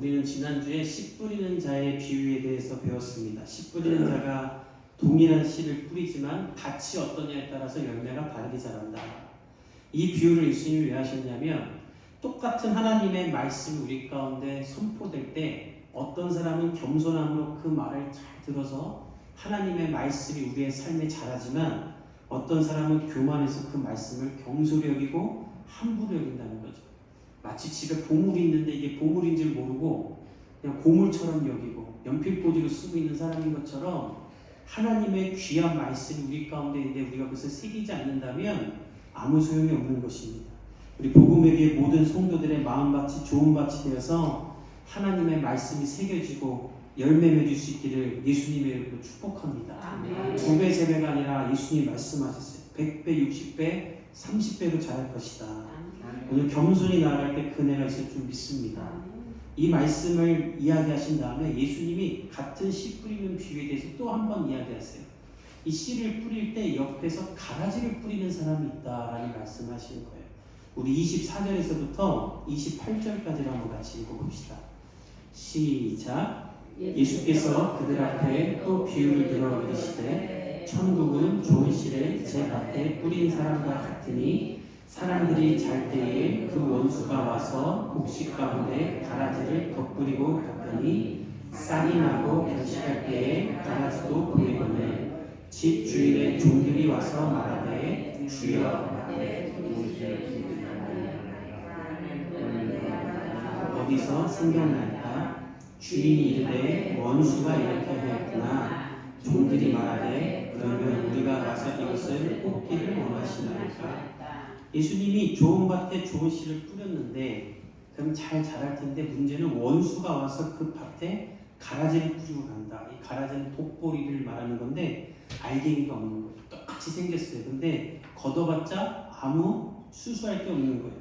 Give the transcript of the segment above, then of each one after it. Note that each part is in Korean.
우리는 지난주에 씨 뿌리는 자의 비유에 대해서 배웠습니다. 씨 뿌리는 자가 동일한 씨를 뿌리지만 밭이 어떠냐에 따라서 열매가 다르게 자란다. 이 비유를 예수님이 왜 하셨냐면 똑같은 하나님의 말씀이 우리 가운데 선포될 때 어떤 사람은 겸손함으로 그 말을 잘 들어서 하나님의 말씀이 우리의 삶에 자라지만 어떤 사람은 교만해서 그 말씀을 경솔히 여기고 함부로 여긴다는 거죠. 마치 집에 보물이 있는데 이게 보물인 줄 모르고 그냥 고물처럼 여기고 연필꽂이로 쓰고 있는 사람인 것처럼 하나님의 귀한 말씀이 우리 가운데 있는데 우리가 그것을 새기지 않는다면 아무 소용이 없는 것입니다. 우리 복음에게 모든 성도들의 마음밭이 좋은 밭이 되어서 하나님의 말씀이 새겨지고 열매 맺을 수 있기를 예수님의 이름으로 축복합니다. 아멘. 2배, 3배가 아니라 예수님이 말씀하셨어요. 100배, 60배, 30배로 자랄 것이다. 오늘 겸손히 나아갈 때 그네가 있을 줄 믿습니다. 이 말씀을 이야기하신 다음에 예수님이 같은 씨 뿌리는 비유에 대해서 또 한 번 이야기하세요. 이 씨를 뿌릴 때 옆에서 가라지를 뿌리는 사람이 있다라는 말씀을 하시는 거예요. 우리 24절에서부터 28절까지를 한번 같이 읽어봅시다. 시작. 예수께서 그들 앞에 또 비유를 들어 이르시되 천국은 좋은 씨를 제 밭에 뿌린 사람과 같으니 사람들이 잘 때에 그 원수가 와서 곡식 가운데 가라지를 덧뿌리고 갔더니 싹이 나고 결식할 때에 가라지도 보이거늘 집 주인의 종들이 와서 말하되 주여 어디서 생각나니까 주인이 이르되 원수가 이렇게 하였구나. 종들이 말하되 그러면 우리가 가서 이것을 뽑기를 원하시나이까. 예수님이 좋은 밭에 좋은 씨를 뿌렸는데 그럼 잘 자랄 텐데 문제는 원수가 와서 그 밭에 가라지를 뿌리고 간다. 이 가라지는 독보리를 말하는 건데 알갱이가 없는 거예요. 똑같이 생겼어요. 근데 걷어봤자 아무 수수할 게 없는 거예요.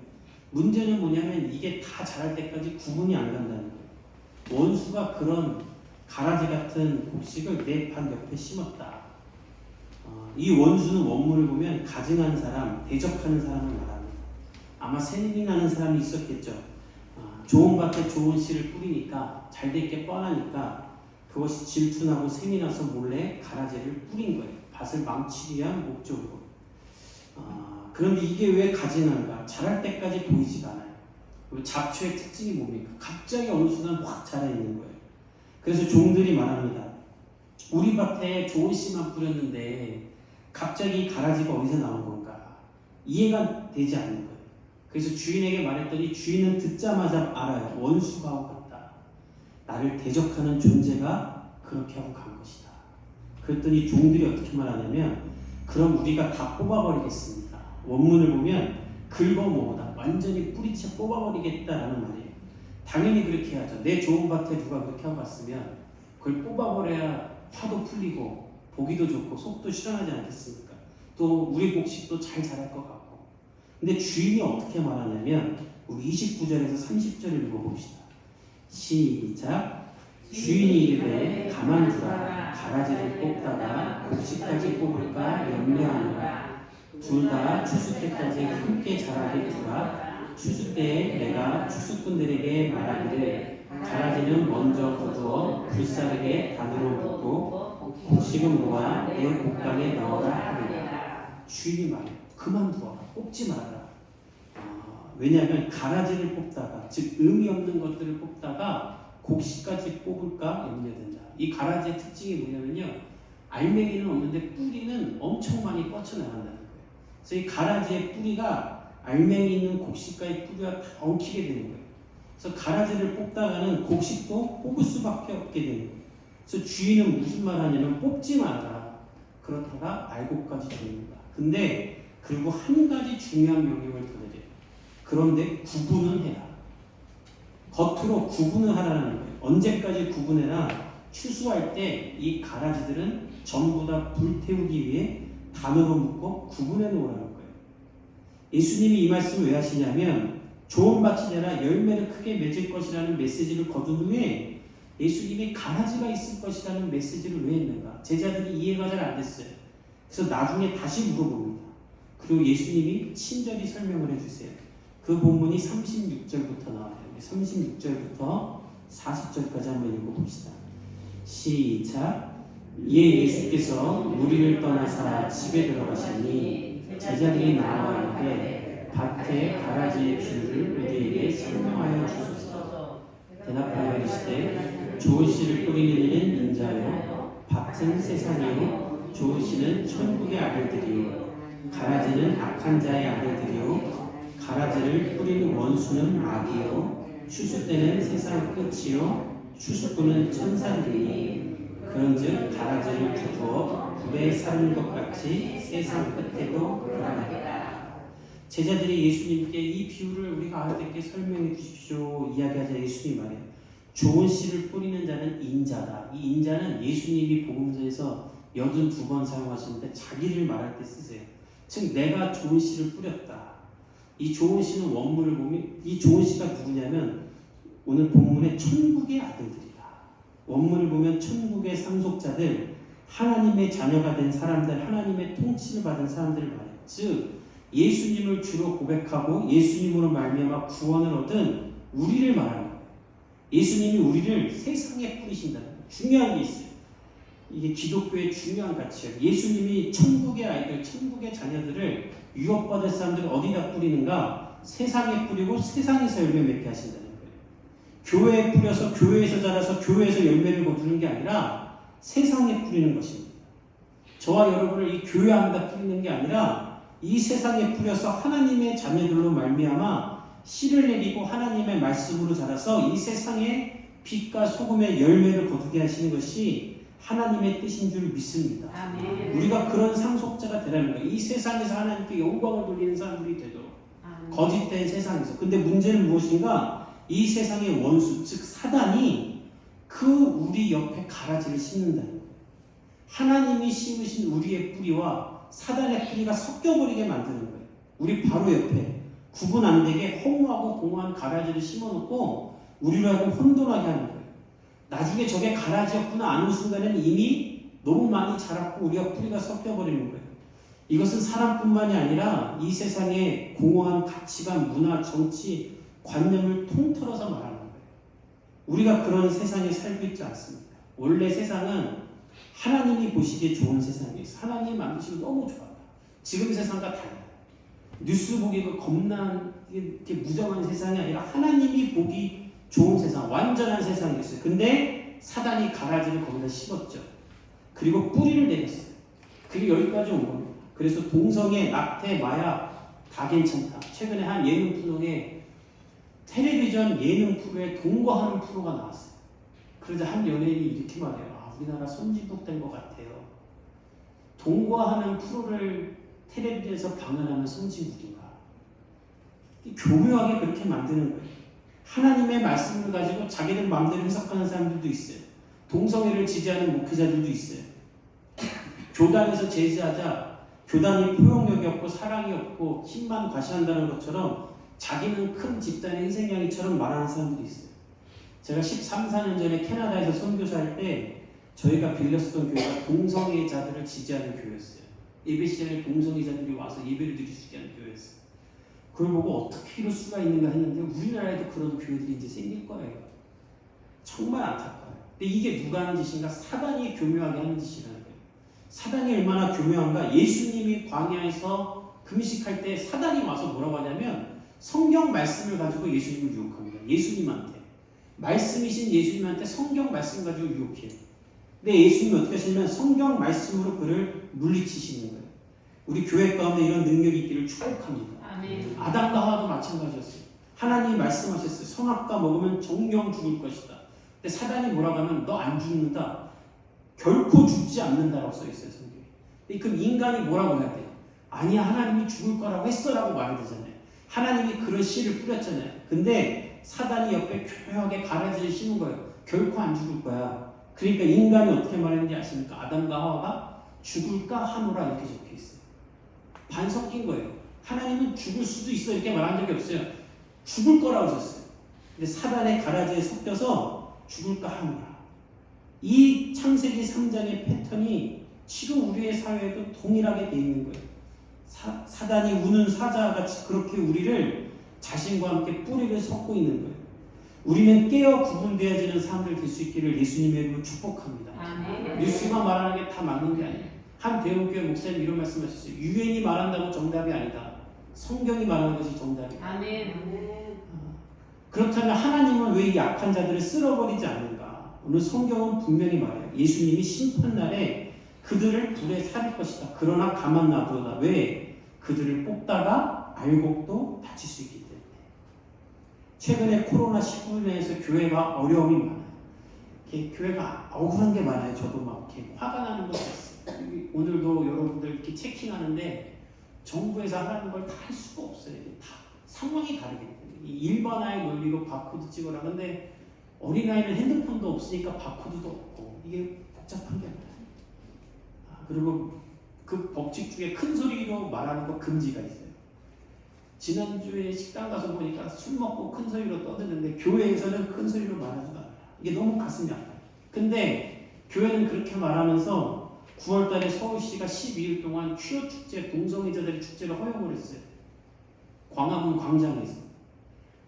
문제는 뭐냐면 이게 다 자랄 때까지 구분이 안 간다는 거예요. 원수가 그런 가라지 같은 곡식을 내 밭 옆에 심었다. 이 원수는 원문을 보면 가증한 사람, 대적하는 사람을 말합니다. 아마 샘이 나는 사람이 있었겠죠. 좋은 밭에 좋은 씨를 뿌리니까 잘 될 게 뻔하니까 그것이 질투나고 샘이 나서 몰래 가라지를 뿌린 거예요. 밭을 망치기 위한 목적으로. 그런데 이게 왜 가증한가? 자랄 때까지 보이지가 않아요. 잡초의 특징이 뭡니까? 갑자기 어느 순간 확 자라있는 거예요. 그래서 종들이 말합니다. 우리 밭에 좋은 씨만 뿌렸는데 갑자기 가라지가 어디서 나온 건가? 이해가 되지 않는 거예요. 그래서 주인에게 말했더니 주인은 듣자마자 알아요. 원수가 하고 갔다. 나를 대적하는 존재가 그렇게 하고 간 것이다. 그랬더니 종들이 어떻게 말하냐면 그럼 우리가 다 뽑아버리겠습니다. 원문을 보면 긁어모으다. 완전히 뿌리채 뽑아버리겠다라는 말이에요. 당연히 그렇게 해야죠. 내 좋은 밭에 누가 그렇게 하고 갔으면 그걸 뽑아버려야 화도 풀리고 보기도 좋고 속도 시원하지 않겠습니까? 또 우리 곡식도 잘 자랄 것 같고. 근데 주인이 어떻게 말하냐면 우리 29절에서 30절을 읽어봅시다. 시작. 주인이 이르되 가만두라. 가라지를 뽑다가 곡식까지 뽑을까 염려하노라. 둘 다 추수 때까지 함께 자라게 두라. 추수 때에 내가 추수꾼들에게 말하기를 가라지는 먼저 거두어 불사르게 단으로 묶고 곡식은 모아 내 곡간에 넣어라 하리라. 주인이 말해 그만두어라. 뽑지 말아라. 왜냐하면 가라지를 뽑다가 즉 의미 없는 것들을 뽑다가 곡식까지 뽑을까 염려된다. 이 가라지의 특징이 뭐냐면요. 알맹이는 없는데 뿌리는 엄청 많이 뻗쳐나간다는 거예요. 그래서 이 가라지의 뿌리가 알맹이 있는 곡식과의 뿌리가 다 엉키게 되는 거예요. 그래서 가라지를 뽑다가는 곡식도 뽑을 수밖에 없게 되는 거예요. 그래서 주인은 무슨 말 하냐면 뽑지 마라. 그렇다가 알고까지 주는다. 근데 그리고 한 가지 중요한 명령을 더 내려요. 그런데 구분은 해라. 겉으로 구분을 하라는 거예요. 언제까지 구분해라? 추수할 때 이 가라지들은 전부 다 불태우기 위해 단으로 묶어 구분해 놓으라는 거예요. 예수님이 이 말씀을 왜 하시냐면 좋은 밭이 되라 열매를 크게 맺을 것이라는 메시지를 거둔 후에 예수님이 가라지가 있을 것이라는 메시지를 왜 했는가? 제자들이 이해가 잘 안 됐어요. 그래서 나중에 다시 물어봅니다. 그리고 예수님이 친절히 설명을 해주세요. 그 본문이 36절부터 나와요. 36절부터 40절까지 한번 읽어봅시다. 시작. 이에 예수께서 무리를 떠나사 집에 들어가시니 제자들이 나와 이르되 밭에 가라지의 비유를 우리에게 설명하여 주소서. 대답하여 이르시되 좋은 씨를 뿌리는 이는 인자요 밭은 세상이요 좋은 씨는 천국의 아들들이요 가라지는 악한 자의 아들들이요 가라지를 뿌리는 원수는 마귀요 추수 때는 세상 끝이요 추수꾼은 천사들이니 그런즉 가라지를 두두어 불에 사는 것 같이 세상 끝에도 그러하리라. 제자들이 예수님께 이 비유를 우리가 아들에게 설명해 주십시오 이야기하자 예수님 말이에요. 좋은 씨를 뿌리는 자는 인자다. 이 인자는 예수님이 복음서에서 82번 사용하시는데 자기를 말할 때 쓰세요. 즉 내가 좋은 씨를 뿌렸다. 이 좋은 씨는 원문을 보면 이 좋은 씨가 누구냐면 오늘 본문의 천국의 아들들이다. 원문을 보면 천국의 상속자들, 하나님의 자녀가 된 사람들, 하나님의 통치를 받은 사람들을 말해요. 즉 예수님을 주로 고백하고 예수님으로 말미암아 구원을 얻은 우리를 말하는 거예요. 예수님이 우리를 세상에 뿌리신다는 거예요. 중요한 게 있어요. 이게 기독교의 중요한 가치예요. 예수님이 천국의 아이들, 천국의 자녀들을 유업받을 사람들을 어디다 뿌리는가? 세상에 뿌리고 세상에서 열매 맺게 하신다는 거예요. 교회에 뿌려서 교회에서 자라서 교회에서 열매를 거두는 게 아니라 세상에 뿌리는 것입니다. 저와 여러분을 이 교회 안에다 뿌리는 게 아니라 이 세상에 뿌려서 하나님의 자녀들로 말미암아 씨를 내리고 하나님의 말씀으로 자라서 이 세상에 빛과 소금의 열매를 거두게 하시는 것이 하나님의 뜻인 줄 믿습니다. 아멘. 우리가 그런 상속자가 되라는 거예요. 이 세상에서 하나님께 영광을 돌리는 사람들이 되도록. 아멘. 거짓된 세상에서. 근데 문제는 무엇인가? 이 세상의 원수, 즉 사단이 그 우리 옆에 가라지를 심는다는 거예요. 하나님이 심으신 우리의 뿌리와 사단의 뿌리가 섞여버리게 만드는 거예요. 우리 바로 옆에 구분 안 되게 허무하고 공허한 가라지를 심어놓고 우리로 하여금 혼돈하게 하는 거예요. 나중에 저게 가라지였구나 아는 순간에는 이미 너무 많이 자랐고 우리가 뿌리가 섞여버리는 거예요. 이것은 사람뿐만이 아니라 이 세상의 공허한 가치관, 문화, 정치, 관념을 통틀어서 말하는 거예요. 우리가 그런 세상에 살고 있지 않습니다. 원래 세상은 하나님이 보시기에 좋은 세상이에요. 하나님이 만드시면 너무 좋아요. 지금 세상과 달라요. 뉴스 보기가 겁난 이렇게 무정한 세상이 아니라 하나님이 보기 좋은 세상, 완전한 세상이었어요. 근데 사단이 가라지를 거기다 심었죠. 그리고 뿌리를 내렸어요. 그리고 여기까지 온 겁니다. 그래서 동성애, 낙태, 마약 다 괜찮다. 최근에 한 예능 프로에 텔레비전 예능 프로에 동거하는 프로가 나왔어요. 그러자 한 연예인이 이렇게 말해요. 우리나라 선진국된 것 같아요. 동거하는 프로를 텔레비전에서 방영하는 선진국인가? 교묘하게 그렇게 만드는 거예요. 하나님의 말씀을 가지고 자기들 마음대로 해석하는 사람들도 있어요. 동성애를 지지하는 목회자들도 있어요. 교단에서 제지하자 교단이 포용력이 없고 사랑이 없고 힘만 과시한다는 것처럼 자기는 큰 집단의 희생양이처럼 말하는 사람들이 있어요. 제가 13, 14년 전에 캐나다에서 선교사할 때 저희가 빌렸었던 교회가 동성애자들을 지지하는 교회였어요. 예배 시간에 동성애자들이 와서 예배를 드릴 수 있게 하는 교회였어요. 그걸 보고 어떻게 이럴 수가 있는가 했는데 우리나라에도 그런 교회들이 이제 생길 거예요. 정말 안타까워요. 근데 이게 누가 하는 짓인가? 사단이 교묘하게 하는 짓이라는 거예요. 사단이 얼마나 교묘한가? 예수님이 광야에서 금식할 때 사단이 와서 뭐라고 하냐면 성경 말씀을 가지고 예수님을 유혹합니다. 예수님한테. 말씀이신 예수님한테 성경 말씀 가지고 유혹해요. 근데 예수님이 어떻게 하시냐면 성경 말씀으로 그를 물리치시는 거예요. 우리 교회 가운데 이런 능력이 있기를 축복합니다. 아멘. 아담과 하와도 마찬가지였어요. 하나님이 말씀하셨어요. 선악과 먹으면 정령 죽을 것이다. 근데 사단이 뭐라고 하면 너 안 죽는다. 결코 죽지 않는다라고 써있어요. 성경에. 그럼 인간이 뭐라고 해야 돼요? 아니야 하나님이 죽을 거라고 했어라고 말해야 되잖아요. 하나님이 그런 씨를 뿌렸잖아요. 근데 사단이 옆에 교묘하게 가라지를 심은 거예요. 결코 안 죽을 거야. 그러니까 인간이 어떻게 말했는지 아십니까? 아담과 하와가 죽을까 하노라 이렇게 적혀있어요. 반 섞인 거예요. 하나님은 죽을 수도 있어 이렇게 말한 적이 없어요. 죽을 거라고 하셨어요. 근데 사단의 가라지에 섞여서 죽을까 하노라. 이 창세기 3장의 패턴이 지금 우리의 사회에도 동일하게 되어 있는 거예요. 사단이 우는 사자같이 그렇게 우리를 자신과 함께 뿌리를 섞고 있는 거예요. 우리는 깨어 구분되어지는 사람들 될 수 있기를 예수님의 이름으로 축복합니다. 아멘. 뉴스가 말하는 게 다 맞는 게 아니에요. 한 대형교회 목사님 이런 말씀하셨어요. 유엔이 말한다고 정답이 아니다. 성경이 말하는 것이 정답이다. 아멘. 그렇다면 하나님은 왜 이 약한 자들을 쓸어버리지 않는가? 오늘 성경은 분명히 말해요. 예수님이 심판날에 그들을 불에 살릴 것이다. 그러나 가만 놔두다. 왜? 그들을 뽑다가 알곡도 다칠 수 있기 때문에. 최근에 코로나19에서 교회가 어려움이 많아요. 이렇게 교회가 억울한 게 많아요. 저도 막 이렇게 화가 나는 것도 있어요. 오늘도 여러분들 이렇게 체킹하는데 정부에서 하라는 걸 다 할 수가 없어요. 다 상황이 다르기 때문에. 일반화에 놀리고 바코드 찍어라. 근데 어린아이는 핸드폰도 없으니까 바코드도 없고 이게 복잡한 게 아니라. 그리고 그 법칙 중에 큰 소리로 말하는 거 금지가 있어요. 지난주에 식당 가서 보니까 술 먹고 큰 소리로 떠드는데 교회에서는 큰 소리로 말하지도 않아요. 이게 너무 가슴이 아파요. 근데 교회는 그렇게 말하면서 9월달에 서울시가 12일 동안 퀴어 축제, 동성애자들의 축제를 허용을 했어요. 광화문 광장에서.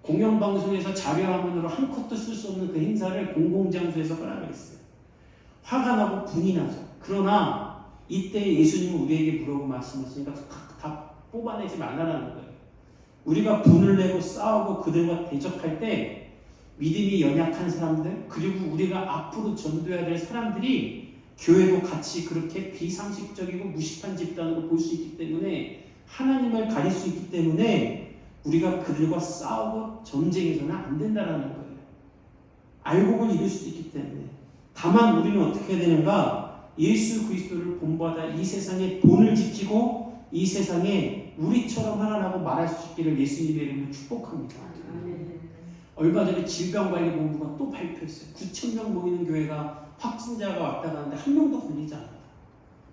공영방송에서 자료화면으로 한 컷도 쓸 수 없는 그 행사를 공공장소에서 허락을 했어요. 화가 나고 분이 나죠. 그러나 이때 예수님은 우리에게 물어보고 말씀하시니까 다 뽑아내지 말라는 거예요. 우리가 분을 내고 싸우고 그들과 대적할 때 믿음이 연약한 사람들, 그리고 우리가 앞으로 전도해야 될 사람들이 교회도 같이 그렇게 비상식적이고 무식한 집단으로 볼 수 있기 때문에, 하나님을 가릴 수 있기 때문에 우리가 그들과 싸우고 전쟁해서는 안 된다는 거예요. 알곡을 이룰 수도 있기 때문에. 다만 우리는 어떻게 해야 되는가? 예수 그리스도를 본받아 이 세상에 본을 지키고 이 세상에 우리처럼 하나라고 말할 수 있기를 예수님의 이름으로 축복합니다. 얼마 전에 질병관리본부가 또 발표했어요. 9,000명 모이는 교회가 확진자가 왔다 가는데 한 명도 걸리지 않았다.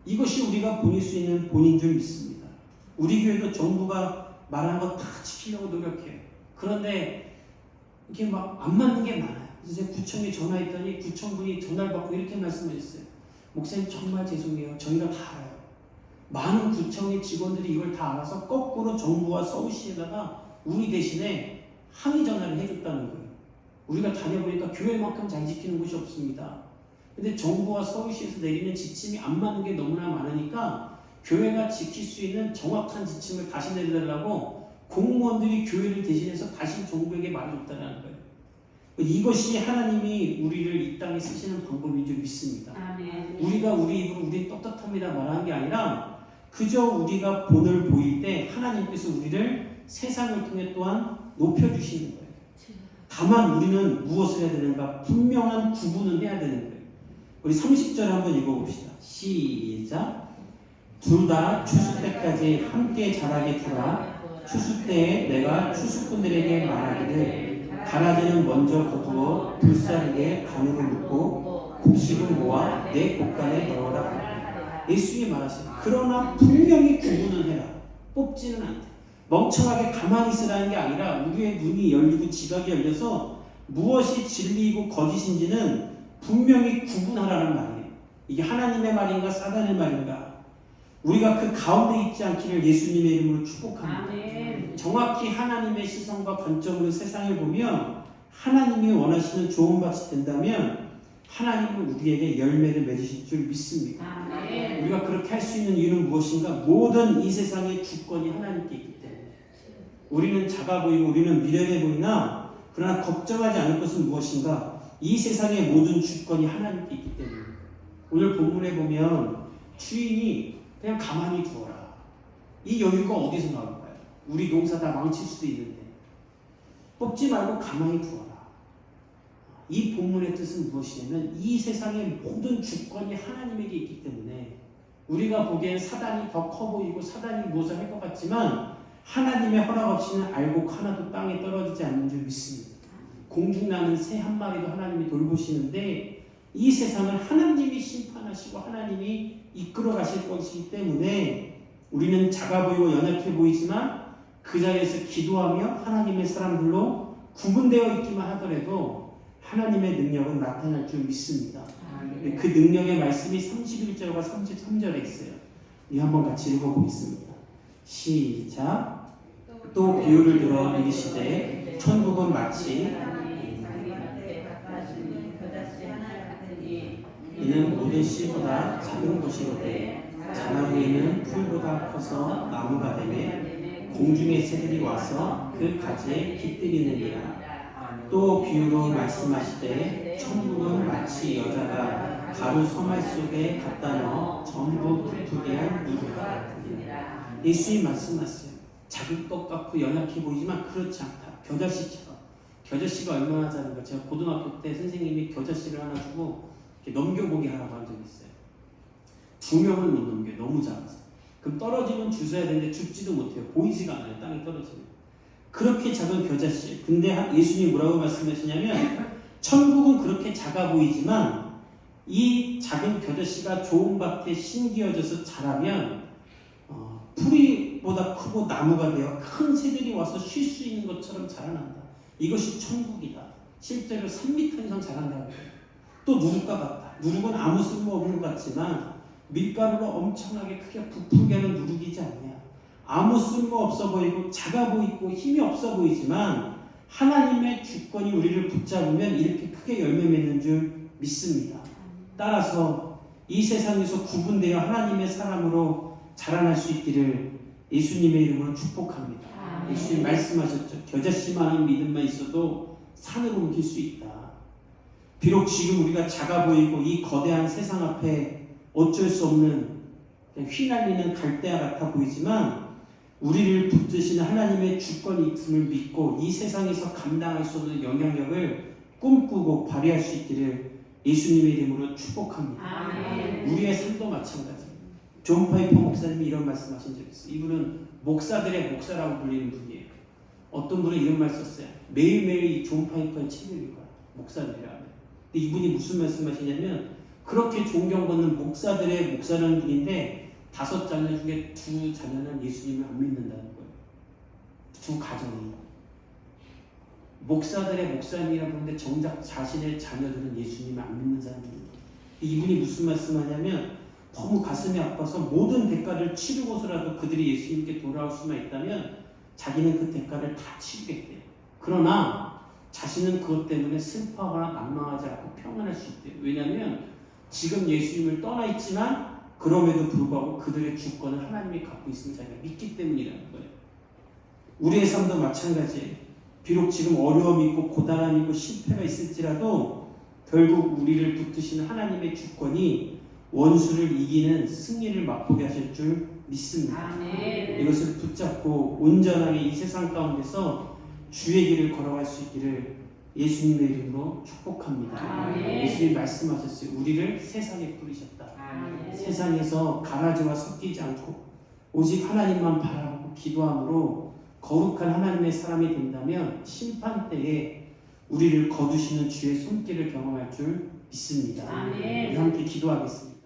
이것이 우리가 보낼 수 있는 본인 줄 믿습니다. 우리 교회도 정부가 말하는 거 다 지키려고 노력해요. 그런데 이게 막 안 맞는 게 많아요. 그래서 제가 구청에 전화했더니 구청분이 전화를 받고 이렇게 말씀하셨어요. 목사님 정말 죄송해요. 저희가 다 알아요. 많은 구청의 직원들이 이걸 다 알아서 거꾸로 정부와 서울시에다가 우리 대신에 항의 전화를 해줬다는 거예요. 우리가 다녀보니까 교회만큼 잘 지키는 곳이 없습니다. 근데 정부와 서울시에서 내리는 지침이 안 맞는 게 너무나 많으니까 교회가 지킬 수 있는 정확한 지침을 다시 내려달라고 공무원들이 교회를 대신해서 다시 정부에게 말해줬다는 거예요. 이것이 하나님이 우리를 이 땅에 쓰시는 방법인 줄 믿습니다. 아멘. 우리가 우리 입으로 우리 떳떳합니다 말하는 게 아니라 그저 우리가 본을 보일 때 하나님께서 우리를 세상을 통해 또한 높여주시는 거예요. 다만 우리는 무엇을 해야 되는가? 분명한 구분을 해야 되는 거예요. 우리 30절 한번 읽어봅시다. 시작. 둘 다 추수 때까지 함께 자라게 두라. 추수 때에 내가 추수꾼들에게 말하기를 가라지는 먼저 거두어 불사르게 가루를 묻고 곡식을 모아 내 곳간에 넣어라. 예수님이 말하시죠. 그러나 분명히 구분을 해라. 뽑지는 않대. 멍청하게 가만히 있으라는 게 아니라 우리의 눈이 열리고 지각이 열려서 무엇이 진리이고 거짓인지는 분명히 구분하라는 말이에요. 이게 하나님의 말인가 사단의 말인가? 우리가 그 가운데 있지 않기를 예수님의 이름으로 축복합니다. 아멘. 정확히 하나님의 시선과 관점으로 세상을 보면 하나님이 원하시는 좋은 밭이 된다면 하나님은 우리에게 열매를 맺으실 줄 믿습니다. 아멘. 우리가 그렇게 할 수 있는 이유는 무엇인가? 모든 이 세상의 주권이 하나님께 있기 때문에. 우리는 작아 보이고 우리는 미련해 보이나 그러나 걱정하지 않을 것은 무엇인가? 이 세상의 모든 주권이 하나님께 있기 때문에. 오늘 본문에 보면 주인이 그냥 가만히 두어라. 이 여유가 어디서 나올까요? 우리 농사 다 망칠 수도 있는데 뽑지 말고 가만히 두어라. 이 본문의 뜻은 무엇이냐면 이 세상의 모든 주권이 하나님에게 있기 때문에 우리가 보기엔 사단이 더 커 보이고 사단이 무엇을 할 것 같지만 하나님의 허락 없이는 알곡 하나도 땅에 떨어지지 않는 줄 믿습니다. 공중나는 새 한 마리도 하나님이 돌보시는데 이 세상을 하나님이 심판하시고 하나님이 이끌어 가실 것이기 때문에 우리는 작아 보이고 연약해 보이지만 그 자리에서 기도하며 하나님의 사람들로 구분되어 있기만 하더라도 하나님의 능력은 나타날 줄 믿습니다. 그 능력의 말씀이 31절과 33절에 있어요. 이 한번 같이 읽어보겠습니다. 시작. 또 비유를 들어 이르시되 천국은 마치 하늘의 씨보다 작은 것이로되 자라 후에는 풀보다 커서 나무가 되매 공중의 새들이 와서 그 가지에 깃들이느니라. 또 비유로 말씀하시되 천국은 마치 여자가 가루 소말 속에 갖다 넣어 전부 부풀게 한 누룩과 같으니라. 예수님 말씀하세요. 작은 것 같고 연약해 보이지만 그렇지 않다. 겨자씨처럼. 겨자씨가 얼마나 작은가. 제가 고등학교 때 선생님이 겨자씨를 하나 주고 이렇게 넘겨보게 하라고 한 적이 있어요. 2명을 못 넘겨요. 너무 작아서. 그럼 떨어지면 주워야 되는데 줍지도 못해요. 보이지가 않아요. 땅에 떨어지면. 그렇게 작은 겨자씨. 근데 예수님이 뭐라고 말씀하시냐면 천국은 그렇게 작아 보이지만 이 작은 겨자씨가 좋은 밭에 심기어져서 자라면 풀이보다 크고 나무가 되어 큰 새들이 와서 쉴 수 있는 것처럼 자라난다. 이것이 천국이다. 실제로 3m 이상 자란다고 해요. 또 누룩과 같다. 누룩은 아무 쓸모없는 것 같지만 밀가루로 엄청나게 크게 부풀게 하는 누룩이지 않냐. 아무 쓸모없어 보이고 작아 보이고 힘이 없어 보이지만 하나님의 주권이 우리를 붙잡으면 이렇게 크게 열매 맺는 줄 믿습니다. 따라서 이 세상에서 구분되어 하나님의 사람으로 자라날 수 있기를 예수님의 이름으로 축복합니다. 예수님 말씀하셨죠. 겨자씨만한 믿음만 있어도 산을 옮길 수 있다. 비록 지금 우리가 작아 보이고 이 거대한 세상 앞에 어쩔 수 없는 휘날리는 갈대와 같아 보이지만 우리를 붙드시는 하나님의 주권이 있음을 믿고 이 세상에서 감당할 수 없는 영향력을 꿈꾸고 발휘할 수 있기를 예수님의 이름으로 축복합니다. 아멘. 우리의 삶도 마찬가지. 존 파이퍼 목사님이 이런 말씀하신 적이 있어요. 이분은 목사들의 목사라고 불리는 분이에요. 어떤 분은 이런 말 썼어요. 매일매일 이 존 파이퍼의 책을 읽어요. 목사들이라면. 근데 이분이 무슨 말씀하시냐면 그렇게 존경받는 목사들의 목사라는 분인데 5 자녀 중에 2 자녀는 예수님을 안 믿는다는 거예요. 2 가정이. 목사들의 목사님이라고 하는데 정작 자신의 자녀들은 예수님을 안 믿는 사람들입니다. 이분이 무슨 말씀하냐면 너무 가슴이 아파서 모든 대가를 치르고서라도 그들이 예수님께 돌아올 수만 있다면 자기는 그 대가를 다 치르겠대요. 그러나 자신은 그것 때문에 슬퍼하거나 낙망하지 않고 평안할 수 있대요. 왜냐하면 지금 예수님을 떠나 있지만 그럼에도 불구하고 그들의 주권을 하나님이 갖고 있음을 자기가 믿기 때문이라는 거예요. 우리의 삶도 마찬가지예요. 비록 지금 어려움이 있고 고단함이 있고 실패가 있을지라도 결국 우리를 붙드시는 하나님의 주권이 원수를 이기는 승리를 맛보게 하실 줄 믿습니다. 아멘. 이것을 붙잡고 온전하게 이 세상 가운데서 주의 길을 걸어갈 수 있기를 예수님의 이름으로 축복합니다. 아멘. 예수님이 말씀하셨어요. 우리를 세상에 부르셨다. 아멘. 세상에서 가라지와 섞이지 않고 오직 하나님만 바라보고 기도함으로 거룩한 하나님의 사람이 된다면 심판 때에 우리를 거두시는 주의 손길을 경험할 줄 믿습니다. 아멘. 우리 함께 기도하겠습니다.